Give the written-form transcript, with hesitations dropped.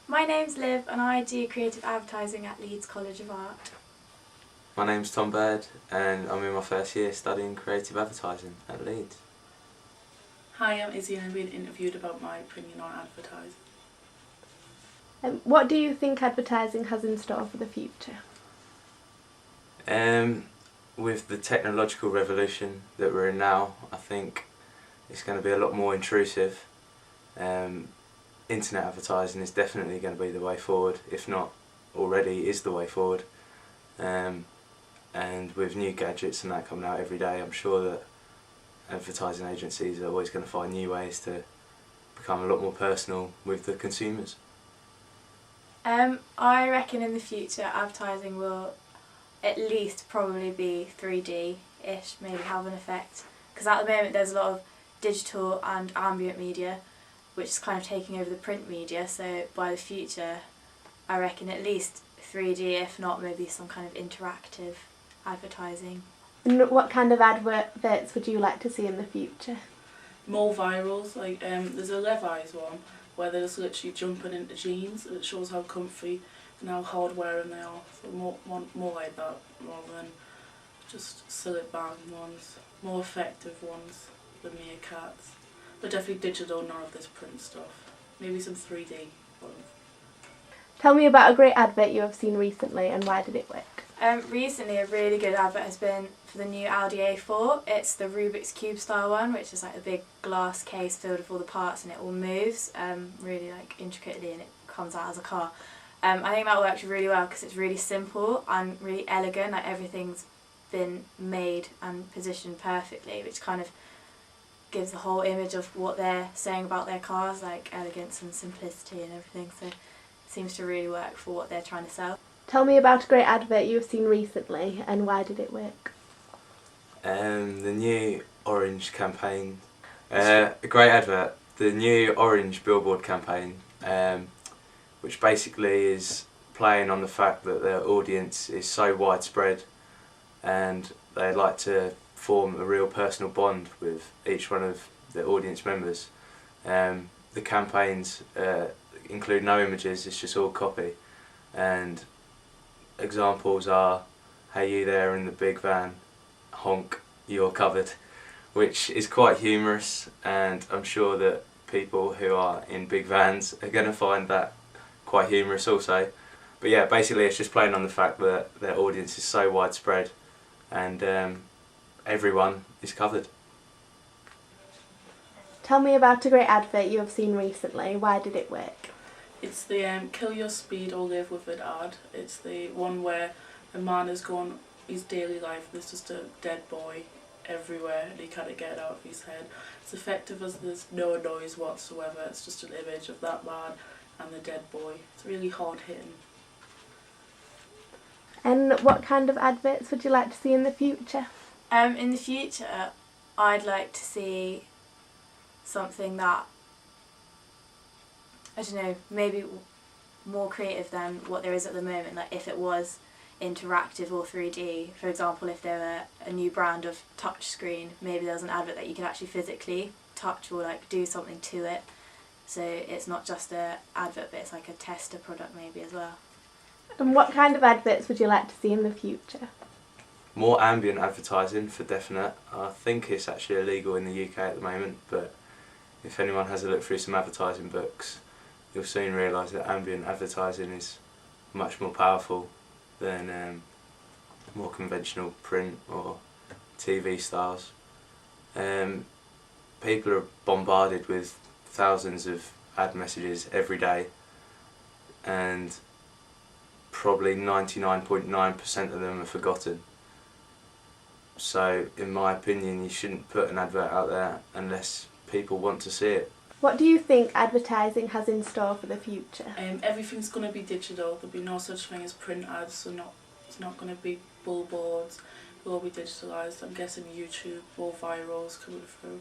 My name's Liv and I do creative advertising at Leeds College of Art. My name's Tom Bird and I'm in my first year studying creative advertising at Leeds. Hi, I'm Izzy and I'm being interviewed about my opinion on advertising. What do you think advertising has in store for the future? With the technological revolution that we're in now, I think it's going to be a lot more intrusive. Internet advertising is definitely going to be the way forward, if not already is the way forward. And with new gadgets and that coming out every day, I'm sure that advertising agencies are always going to find new ways to become a lot more personal with the consumers. I reckon in the future advertising will at least probably be 3D-ish, maybe have an effect. Because at the moment there's a lot of digital and ambient media which is kind of taking over the print media, so by the future I reckon at least 3D, if not maybe some kind of interactive advertising. And what kind of adverts would you like to see in the future? More virals, like there's a Levi's one where they're just literally jumping into jeans and it shows how comfy and how hard wearing they are. So more like that rather than just silly bang ones. More effective ones than meerkats. But definitely digital, none of this print stuff. Maybe some 3D ones. Tell me about a great advert you have seen recently and why did it work? Recently a really good advert has been for the new Audi A4. It's the Rubik's Cube style one, which is like a big glass case filled with all the parts and it all moves really like intricately and it comes out as a car. I think that worked really well because it's really simple and really elegant, like everything's been made and positioned perfectly, which kind of gives the whole image of what they're saying about their cars, like elegance and simplicity and everything, so it seems to really work for what they're trying to sell. Tell me about a great advert you have seen recently and why did it work? The new Orange campaign, a great advert, the new Orange billboard campaign, which basically is playing on the fact that their audience is so widespread and they like to form a real personal bond with each one of the audience members. The campaigns include no images, it's just all copy, and examples are "Hey you there in the big van, honk, you're covered," which is quite humorous, and I'm sure that people who are in big vans are going to find that quite humorous also. But yeah, basically it's just playing on the fact that their audience is so widespread and everyone is covered. Tell me about a great advert you have seen recently. Why did it work? It's the kill your speed or live with it ad. It's the one where a man has gone his daily life, there's just a dead boy everywhere and he can't get it out of his head. It's effective as there's no noise whatsoever, it's just an image of that man and the dead boy. It's really hard hitting. And what kind of adverts would you like to see in the future? In the future I'd like to see something that, I don't know, maybe more creative than what there is at the moment, like if it was interactive or 3D. For example, if there were a new brand of touchscreen, maybe there was an advert that you could actually physically touch or like do something to it. So it's not just an advert but it's like a tester product maybe as well. And what kind of adverts would you like to see in the future? More ambient advertising for definite. I think it's actually illegal in the UK at the moment, but if anyone has a look through some advertising books, you'll soon realise that ambient advertising is much more powerful than more conventional print or TV styles. People are bombarded with thousands of ad messages every day and probably 99.9% of them are forgotten. So in my opinion you shouldn't put an advert out there unless people want to see it. What do you think advertising has in store for the future? Everything's going to be digital, there'll be no such thing as print ads, so it's not going to be billboards, it'll all be digitalised. I'm guessing YouTube, more virals coming through.